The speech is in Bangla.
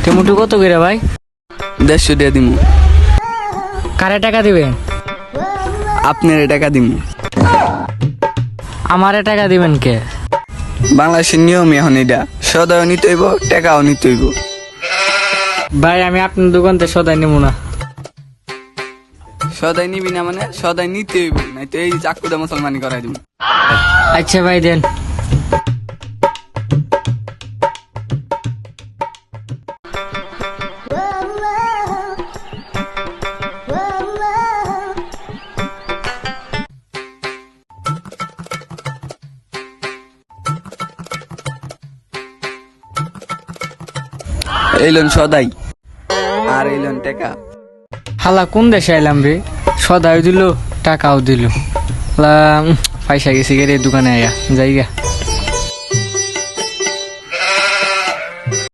টমেটো কত করে ভাই? 150 দিয়ে দিমু। কারে টাকা দিবেন? আপনার টাকা দিমু। আমারে টাকা দিবেন কে? বাংলাদেশের নিয়ম এখন এটা, সদাও নিতে হইব, টাকাও নিতে হইব। ভাই আমি আপনার দোকান থেকে সদাই নেবো না। সদাই নিবি না মানে সদাই নিতে হইব, নাই তো এই চাকুটা মুসলমানি করাই দিব। আচ্ছা ভাই দেন। এইলন সদাই আর এইলন টাকা। হালা কোন দেশে আইলাম রে? সদাই দিল টাকাও দিল। পয়সা গেছি রে দোকানে আয়া যাইগা।